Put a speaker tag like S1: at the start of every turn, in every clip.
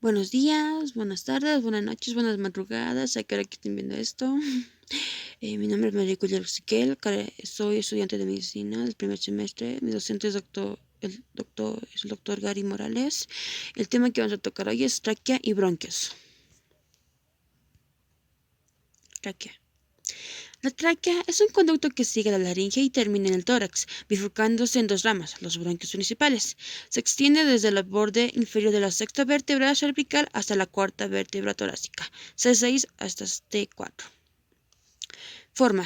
S1: Buenos días, buenas tardes, buenas noches, buenas madrugadas, a qué hora que estén viendo esto. Mi nombre es María Julia Siquel, soy estudiante de medicina del primer semestre. Mi docente es el doctor Gary Morales. El tema que vamos a tocar hoy es tráquea y bronquios. Tráquea. La tráquea es un conducto que sigue la laringe y termina en el tórax, bifurcándose en dos ramas, los bronquios principales. Se extiende desde el borde inferior de la sexta vértebra cervical hasta la cuarta vértebra torácica, C6 hasta T4. Forma.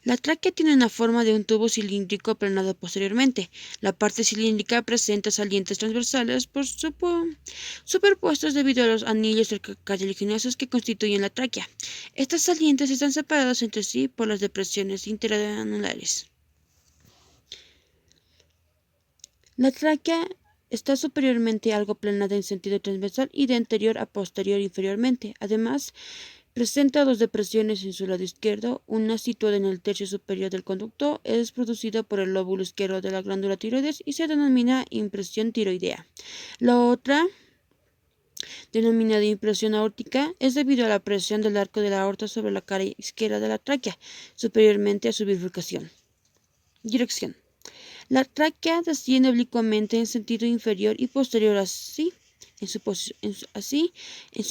S1: La tráquea tiene una forma de un tubo cilíndrico aplanado posteriormente. La parte cilíndrica presenta salientes transversales superpuestos debido a los anillos cartilaginosos que constituyen la tráquea. Estas salientes están separadas entre sí por las depresiones interanulares. La tráquea está superiormente algo aplanada en sentido transversal y de anterior a posterior inferiormente. Además, presenta dos depresiones en su lado izquierdo, una situada en el tercio superior del conducto, es producida por el lóbulo izquierdo de la glándula tiroides y se denomina impresión tiroidea. La otra, denominada impresión aórtica, es debido a la presión del arco de la aorta sobre la cara izquierda de la tráquea, superiormente a su bifurcación. Dirección. La tráquea desciende oblicuamente en sentido inferior y posterior así. En su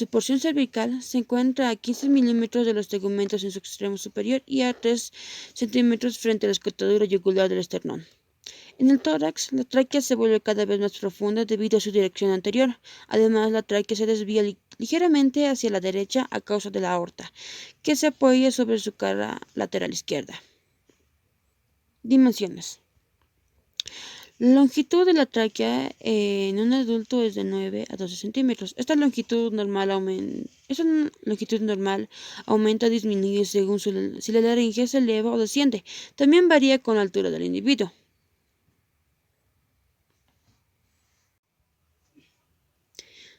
S1: porción cervical se encuentra a 15 milímetros de los tegumentos en su extremo superior y a 3 centímetros frente a la escotadura yugular del esternón. En el tórax, la tráquea se vuelve cada vez más profunda debido a su dirección anterior. Además, la tráquea se desvía ligeramente hacia la derecha a causa de la aorta, que se apoya sobre su cara lateral izquierda. Dimensiones. La longitud de la tráquea en un adulto es de 9 a 12 centímetros. Esta longitud normal aumenta o disminuye según si la laringe se eleva o desciende. También varía con la altura del individuo.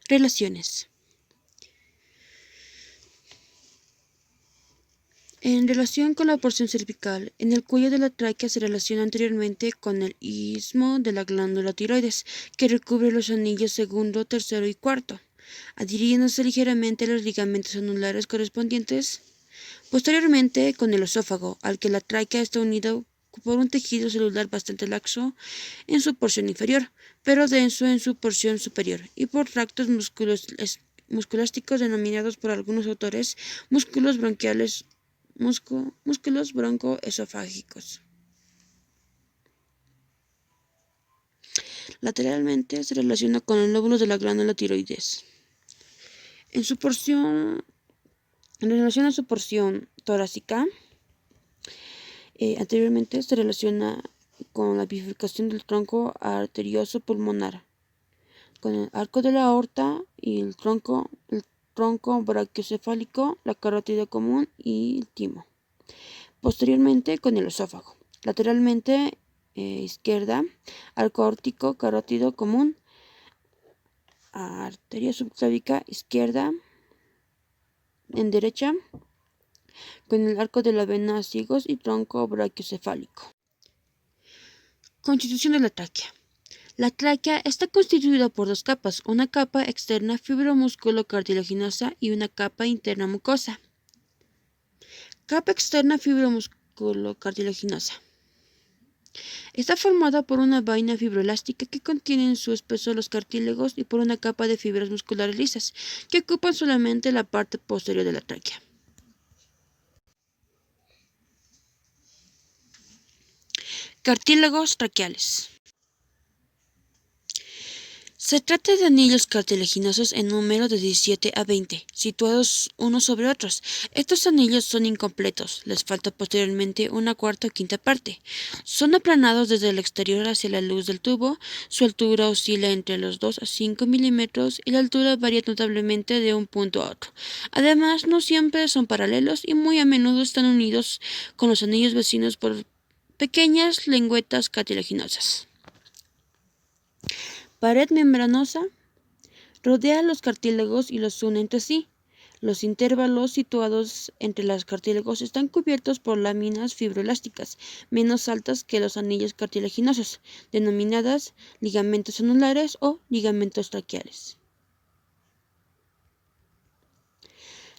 S1: Relaciones. En relación con la porción cervical, en el cuello de la tráquea se relaciona anteriormente con el istmo de la glándula tiroides, que recubre los anillos segundo, tercero y cuarto, adhiriéndose ligeramente a los ligamentos anulares correspondientes. Posteriormente, con el esófago, al que la tráquea está unida por un tejido celular bastante laxo en su porción inferior, pero denso en su porción superior, y por tractos musculásticos denominados por algunos autores músculos broncoesofágicos. Lateralmente se relaciona con el lóbulo de la glándula tiroides. En relación a su porción torácica, anteriormente se relaciona con la bifurcación del tronco arterioso pulmonar, con el arco de la aorta y el tronco brachiocefálico, la carótida común y el timo. Posteriormente con el esófago. Lateralmente izquierda, arco aórtico carótido común, arteria subclávica izquierda en derecha, con el arco de la vena cigos y tronco brachiocefálico. Constitución de la tráquea. La tráquea está constituida por dos capas, una capa externa fibromusculo-cartilaginosa y una capa interna mucosa. Capa externa fibromusculo-cartilaginosa. Está formada por una vaina fibroelástica que contiene en su espesor los cartílagos y por una capa de fibras musculares lisas que ocupan solamente la parte posterior de la tráquea. Cartílagos traqueales. Se trata de anillos cartilaginosos en número de 17 a 20, situados unos sobre otros. Estos anillos son incompletos, les falta posteriormente una cuarta o quinta parte. Son aplanados desde el exterior hacia la luz del tubo, su altura oscila entre los 2 a 5 milímetros y la altura varía notablemente de un punto a otro. Además, no siempre son paralelos y muy a menudo están unidos con los anillos vecinos por pequeñas lengüetas cartilaginosas. Pared membranosa rodea los cartílagos y los une entre sí. Los intervalos situados entre los cartílagos están cubiertos por láminas fibroelásticas menos altas que los anillos cartilaginosos, denominadas ligamentos anulares o ligamentos traqueales.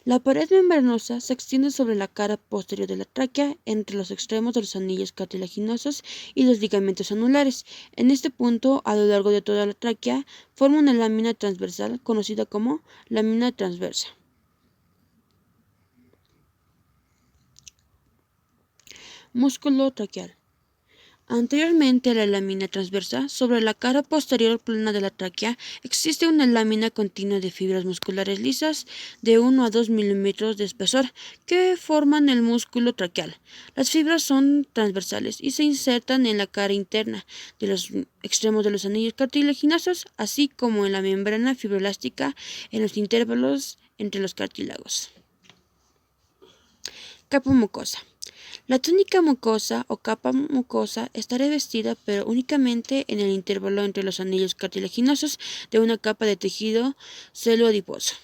S1: La pared membranosa se extiende sobre la cara posterior de la tráquea, entre los extremos de los anillos cartilaginosos y los ligamentos anulares. En este punto, a lo largo de toda la tráquea, forma una lámina transversal conocida como lámina transversa. Músculo traqueal. Anteriormente a la lámina transversa, sobre la cara posterior plana de la tráquea, existe una lámina continua de fibras musculares lisas de 1 a 2 milímetros de espesor que forman el músculo traqueal. Las fibras son transversales y se insertan en la cara interna de los extremos de los anillos cartilaginosos, así como en la membrana fibroelástica en los intervalos entre los cartílagos. Capa mucosa. La túnica mucosa o capa mucosa está revestida, pero únicamente en el intervalo entre los anillos cartilaginosos, de una capa de tejido celo-adiposo.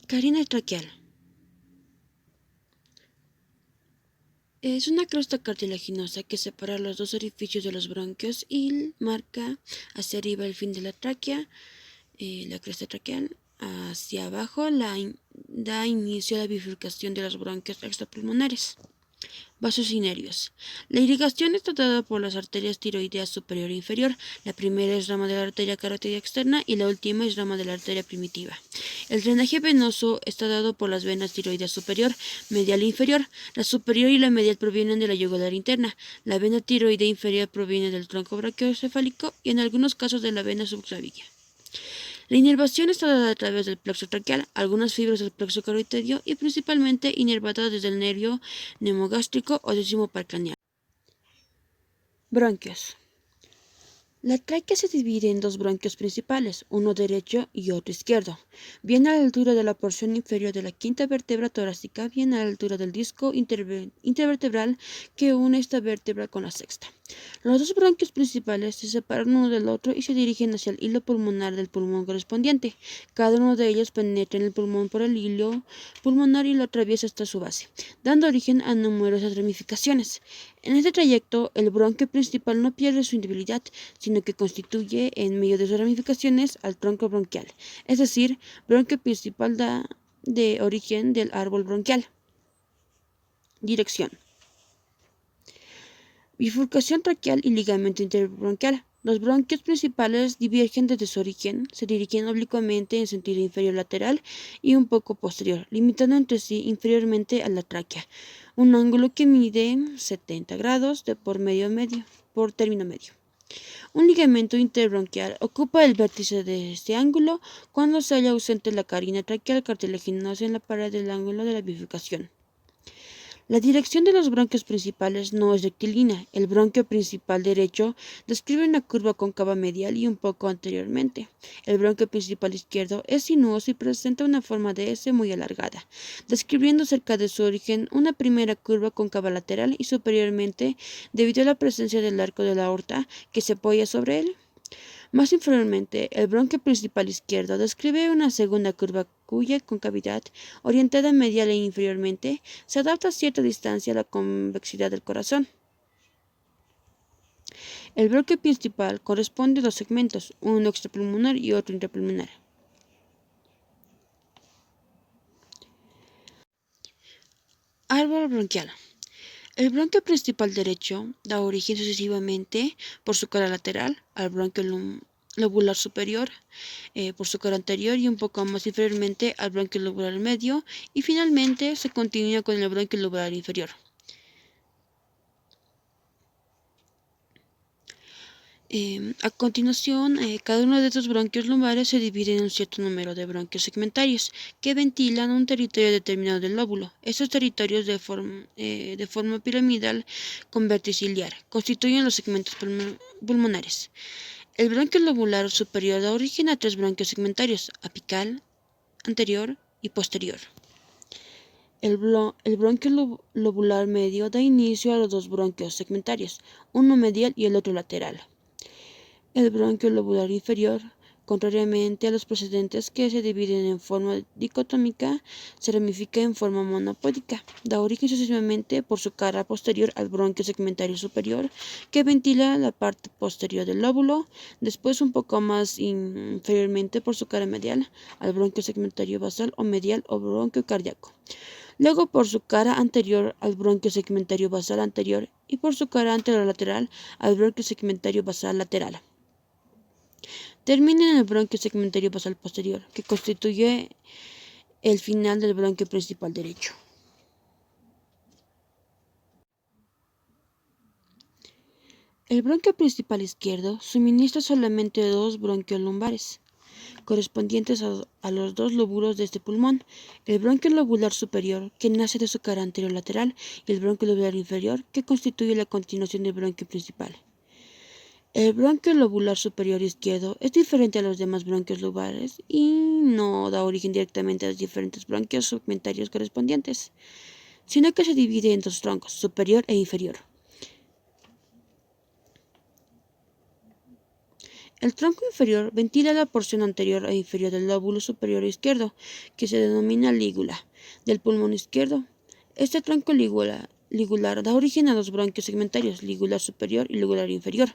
S1: Carina traqueal. Es una crosta cartilaginosa que separa los dos orificios de los bronquios y marca hacia arriba el fin de la tráquea, la cresta traqueal. Hacia abajo da inicio a la bifurcación de los bronquios extrapulmonares. Vasos y nervios. La irrigación está dada por las arterias tiroideas superior e inferior. La primera es rama de la arteria carótida externa y la última es rama de la arteria primitiva. El drenaje venoso está dado por las venas tiroideas superior, medial e inferior. La superior y la medial provienen de la yugular interna. La vena tiroidea inferior proviene del tronco brachiocefálico y en algunos casos de la vena subclaviana. La inervación está dada a través del plexo traqueal, algunas fibras del plexo carotidio y principalmente inervada desde el nervio neumogástrico o décimo parcranial. Bronquios. La tráquea se divide en dos bronquios principales, uno derecho y otro izquierdo, bien a la altura de la porción inferior de la quinta vértebra torácica, bien a la altura del disco intervertebral que une esta vértebra con la sexta. Los dos bronquios principales se separan uno del otro y se dirigen hacia el hilo pulmonar del pulmón correspondiente. Cada uno de ellos penetra en el pulmón por el hilo pulmonar y lo atraviesa hasta su base, dando origen a numerosas ramificaciones. En este trayecto, el bronquio principal no pierde su individualidad, sino que constituye, en medio de sus ramificaciones, al tronco bronquial. Es decir, bronquio principal da de origen del árbol bronquial. Dirección. Bifurcación traqueal y ligamento interbronquial. Los bronquios principales divergen desde su origen, se dirigen oblicuamente en sentido inferior lateral y un poco posterior, limitando entre sí inferiormente a la tráquea, un ángulo que mide 70 grados por término medio. Un ligamento interbronquial ocupa el vértice de este ángulo cuando se halla ausente la carina traqueal cartilaginosa en la pared del ángulo de la bifurcación. La dirección de los bronquios principales no es rectilínea. El bronquio principal derecho describe una curva cóncava medial y un poco anteriormente. El bronquio principal izquierdo es sinuoso y presenta una forma de S muy alargada, describiendo cerca de su origen una primera curva cóncava lateral y superiormente debido a la presencia del arco de la aorta que se apoya sobre él. Más inferiormente, el bronquio principal izquierdo describe una segunda curva cuya concavidad, orientada medial e inferiormente, se adapta a cierta distancia a la convexidad del corazón. El bronquio principal corresponde a dos segmentos, uno extrapulmonar y otro intrapulmonar. Árbol bronquial. El bronquio principal derecho da origen sucesivamente por su cara lateral al bronquio lobular superior, por su cara anterior y un poco más inferiormente al bronquio lobular medio y finalmente se continúa con el bronquio lobular inferior. A continuación, cada uno de estos bronquios lumbares se divide en un cierto número de bronquios segmentarios que ventilan un territorio determinado del lóbulo. Estos territorios de forma piramidal con vértice ciliar constituyen los segmentos pulmonares. El bronquio lobular superior da origen a tres bronquios segmentarios, apical, anterior y posterior. El bronquio lobular medio da inicio a los dos bronquios segmentarios, uno medial y el otro lateral. El bronquio lobular inferior Contrariamente a los precedentes que se dividen en forma dicotómica, se ramifica en forma monopódica. Da origen sucesivamente por su cara posterior al bronquio segmentario superior, que ventila la parte posterior del lóbulo, después un poco más inferiormente por su cara medial al bronquio segmentario basal o medial o bronquio cardíaco. Luego por su cara anterior al bronquio segmentario basal anterior y por su cara anterolateral al bronquio segmentario basal lateral. Termina en el bronquio segmentario basal posterior, que constituye el final del bronquio principal derecho. El bronquio principal izquierdo suministra solamente dos bronquios lumbares, correspondientes a los dos lóbulos de este pulmón, el bronquio lobular superior, que nace de su cara anterolateral, y el bronquio lobular inferior, que constituye la continuación del bronquio principal. El bronquio lobular superior izquierdo es diferente a los demás bronquios lobulares y no da origen directamente a los diferentes bronquios segmentarios correspondientes, sino que se divide en dos troncos, superior e inferior. El tronco inferior ventila la porción anterior e inferior del lóbulo superior izquierdo, que se denomina lígula, del pulmón izquierdo. Este tronco ligular da origen a dos bronquios segmentarios, ligular superior y ligular inferior.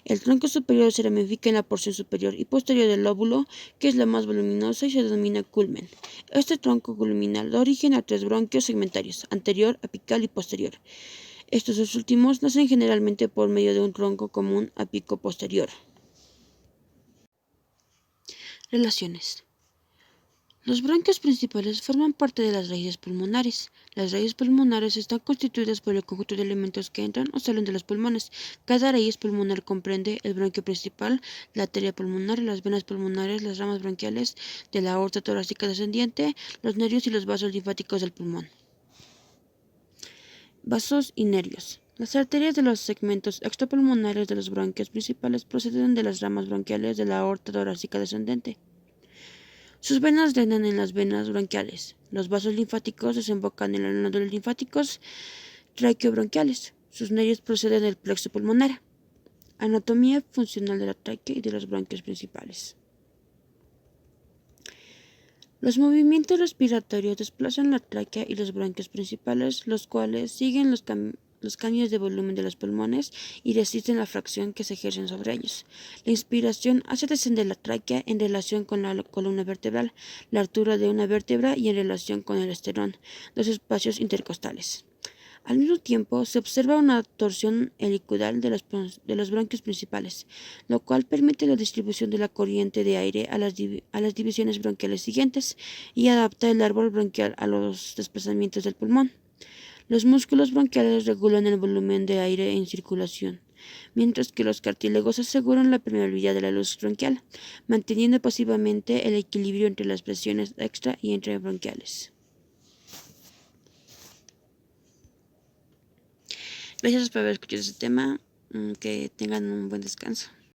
S1: El tronco superior se ramifica en la porción superior y posterior del lóbulo, que es la más voluminosa y se denomina culmen. Este tronco culminal da origen a tres bronquios segmentarios, anterior, apical y posterior. Estos dos últimos nacen generalmente por medio de un tronco común apico posterior. Relaciones. Los bronquios principales forman parte de las raíces pulmonares. Las raíces pulmonares están constituidas por el conjunto de elementos que entran o salen de los pulmones. Cada raíz pulmonar comprende el bronquio principal, la arteria pulmonar, las venas pulmonares, las ramas bronquiales de la aorta torácica descendiente, los nervios y los vasos linfáticos del pulmón. Vasos y nervios. Las arterias de los segmentos extrapulmonares de los bronquios principales proceden de las ramas bronquiales de la aorta torácica descendente. Sus venas drenan en las venas bronquiales. Los vasos linfáticos desembocan en los nódulos linfáticos traqueobronquiales. Sus nervios proceden del plexo pulmonar. Anatomía funcional de la tráquea y de los bronquios principales. Los movimientos respiratorios desplazan la tráquea y los bronquios principales, los cuales siguen los cambios de volumen de los pulmones y resisten la fricción que se ejercen sobre ellos. La inspiración hace descender la tráquea en relación con la columna vertebral, la altura de una vértebra y en relación con el esternón, los espacios intercostales. Al mismo tiempo, se observa una torsión helicoidal de los bronquios principales, lo cual permite la distribución de la corriente de aire a las divisiones bronquiales siguientes y adapta el árbol bronquial a los desplazamientos del pulmón. Los músculos bronquiales regulan el volumen de aire en circulación, mientras que los cartílagos aseguran la permeabilidad de la luz bronquial, manteniendo pasivamente el equilibrio entre las presiones extra y intrabronquiales. Gracias por haber escuchado este tema. Que tengan un buen descanso.